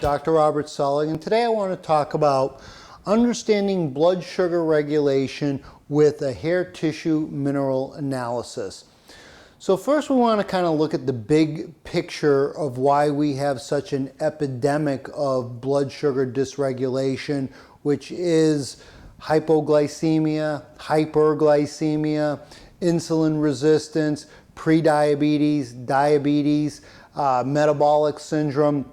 Dr. Robert Selig, and today I want to talk about understanding blood sugar regulation with a hair tissue mineral analysis. So first we want to kind of look at the big picture of why we have such an epidemic of blood sugar dysregulation, which is hypoglycemia, hyperglycemia, insulin resistance, prediabetes, diabetes, metabolic syndrome.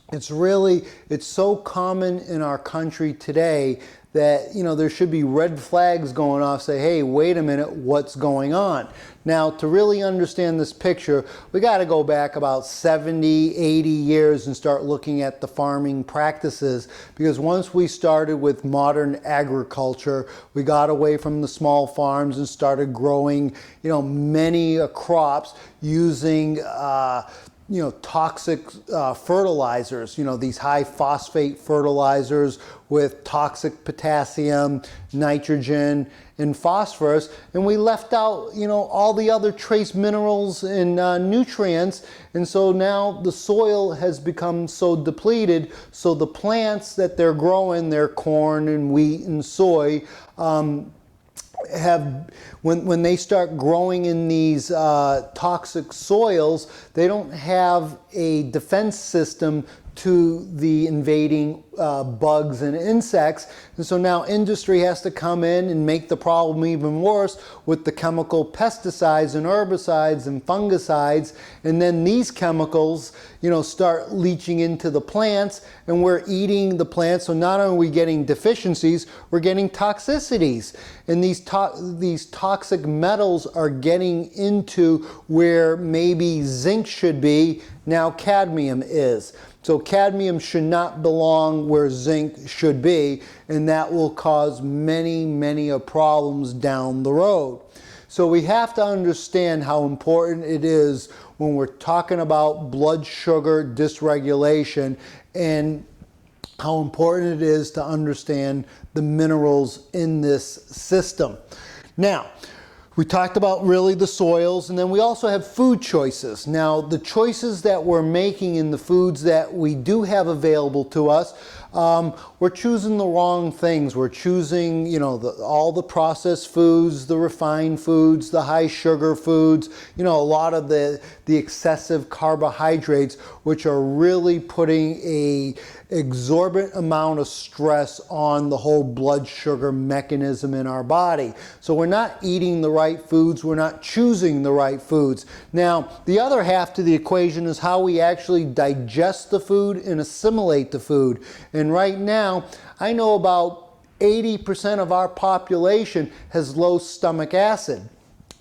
It's so common in our country today that, there should be red flags going off, say, hey, wait a minute, what's going on? Now, to really understand this picture, we got to go back about 70, 80 years and start looking at the farming practices, because once we started with modern agriculture, we got away from the small farms and started growing, many crops using toxic fertilizers, these high phosphate fertilizers with toxic potassium, nitrogen, and phosphorus, and we left out, all the other trace minerals and nutrients, and so now the soil has become so depleted, so the plants that they're growing, their corn and wheat and soy, when they start growing in these toxic soils, they don't have a defense system to the invading bugs and insects, and so now industry has to come in and make the problem even worse with the chemical pesticides and herbicides and fungicides, and then these chemicals start leaching into the plants, and we're eating the plants, so not only are we getting deficiencies, we're getting toxicities, and these toxic metals are getting into where maybe zinc should be, now cadmium is. So cadmium should not belong where zinc should be, and that will cause many problems down the road. So we have to understand how important it is when we're talking about blood sugar dysregulation, and how important it is to understand the minerals in this system. Now, we talked about really the soils, and then we also have food choices. Now, the choices that we're making in the foods that we do have available to us, we're choosing the wrong things. We're choosing, all the processed foods, the refined foods, the high sugar foods, a lot of the excessive carbohydrates, which are really putting a exorbitant amount of stress on the whole blood sugar mechanism in our body. So we're not eating the right foods, we're not choosing the right foods. Now, the other half to the equation is how we actually digest the food and assimilate the food. And right now, I know about 80% of our population has low stomach acid.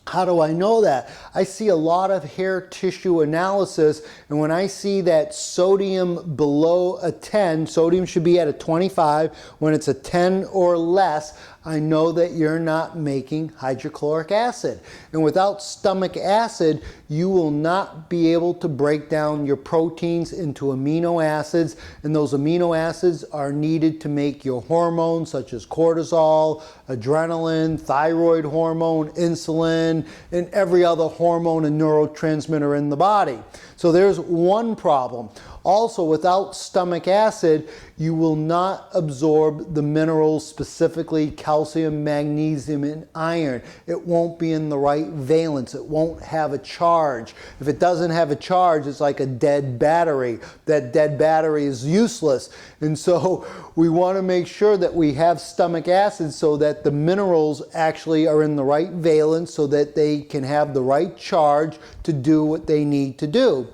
How do I know that? I see a lot of hair tissue analysis, and when I see that sodium below a 10, sodium should be at a 25, when it's a 10 or less, I know that you're not making hydrochloric acid. And without stomach acid, you will not be able to break down your proteins into amino acids, and those amino acids are needed to make your hormones such as cortisol, adrenaline, thyroid hormone, insulin, and every other hormone and neurotransmitter in the body. So there's one problem. Also, without stomach acid, you will not absorb the minerals, specifically calcium, magnesium, and iron. It won't be in the right valence. It won't have a charge. If it doesn't have a charge, it's like a dead battery. That dead battery is useless. And so we want to make sure that we have stomach acid so that the minerals actually are in the right valence, so that they can have the right charge to do what they need to do.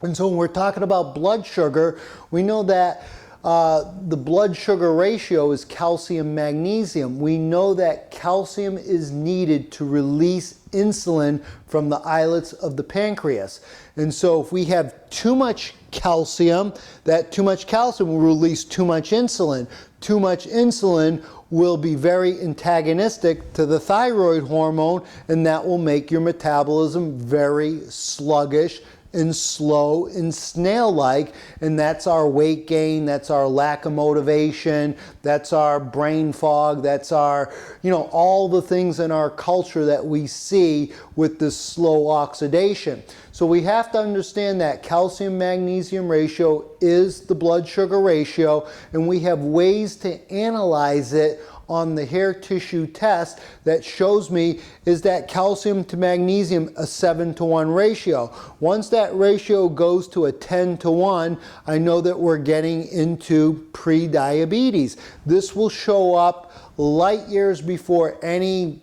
And so when we're talking about blood sugar, we know that the blood sugar ratio is calcium-magnesium. We know that calcium is needed to release insulin from the islets of the pancreas. And so if we have too much calcium, that too much calcium will release too much insulin. Too much insulin will be very antagonistic to the thyroid hormone, and that will make your metabolism very sluggish and slow and snail-like, and that's our weight gain, that's our lack of motivation, that's our brain fog, that's our, all the things in our culture that we see with this slow oxidation. So we have to understand that calcium-magnesium ratio is the blood sugar ratio, and we have ways to analyze it on the hair tissue test that shows me is that calcium to magnesium a 7-to-1 ratio. Once that ratio goes to a 10-to-1, I know that we're getting into pre-diabetes. This will show up light years before any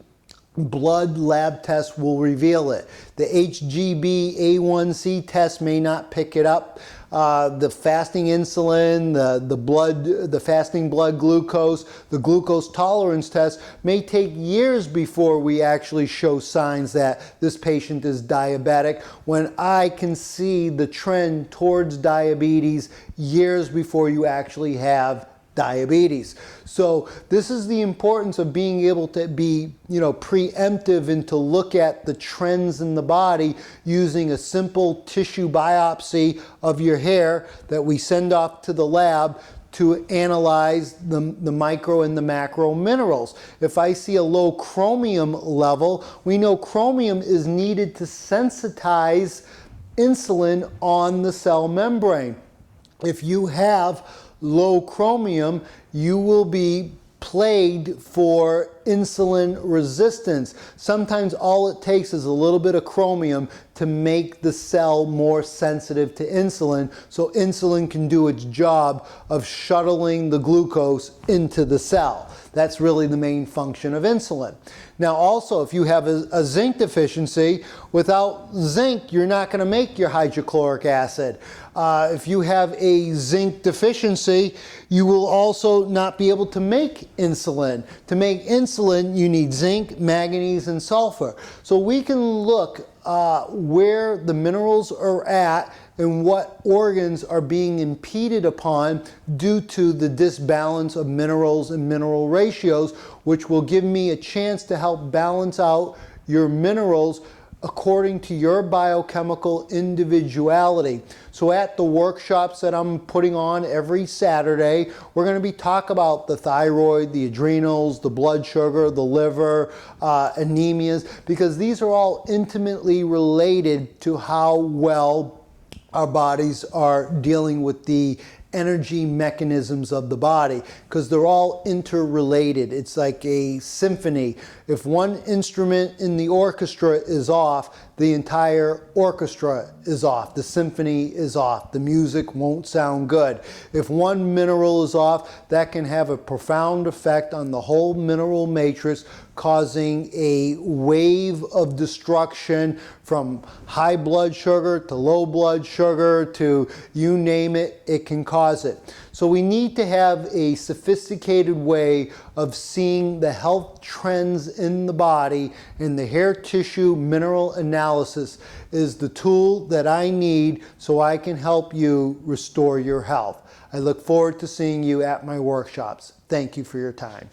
blood lab test will reveal it. The HbA1c test may not pick it up. The fasting insulin, the fasting blood glucose, the glucose tolerance test may take years before we actually show signs that this patient is diabetic, when I can see the trend towards diabetes years before you actually have diabetes. So this is the importance of being able to be, preemptive and to look at the trends in the body using a simple tissue biopsy of your hair that we send off to the lab to analyze the micro and the macro minerals. If I see a low chromium level, we know chromium is needed to sensitize insulin on the cell membrane. If you have low chromium, you will be plagued for insulin resistance. Sometimes all it takes is a little bit of chromium to make the cell more sensitive to insulin, so insulin can do its job of shuttling the glucose into the cell. That's really the main function of insulin. Now also, if you have a zinc deficiency, without zinc you're not going to make your hydrochloric acid. If you have a zinc deficiency, you will also not be able to make insulin. To make insulin, you need zinc, manganese, and sulfur. So we can look where the minerals are at and what organs are being impeded upon due to the disbalance of minerals and mineral ratios, which will give me a chance to help balance out your minerals according to your biochemical individuality. So at the workshops that I'm putting on every Saturday, we're going to be talking about the thyroid, the adrenals, the blood sugar, the liver, anemias, because these are all intimately related to how well our bodies are dealing with the energy mechanisms of the body, because they're all interrelated. It's like a symphony. If one instrument in the orchestra is off, the entire orchestra is off. The symphony is off. The music won't sound good. If one mineral is off, that can have a profound effect on the whole mineral matrix, causing a wave of destruction from high blood sugar to low blood sugar to you name it, it can cause it. So we need to have a sophisticated way of seeing the health trends in the body, and the hair tissue mineral analysis is the tool that I need so I can help you restore your health. I look forward to seeing you at my workshops. Thank you for your time.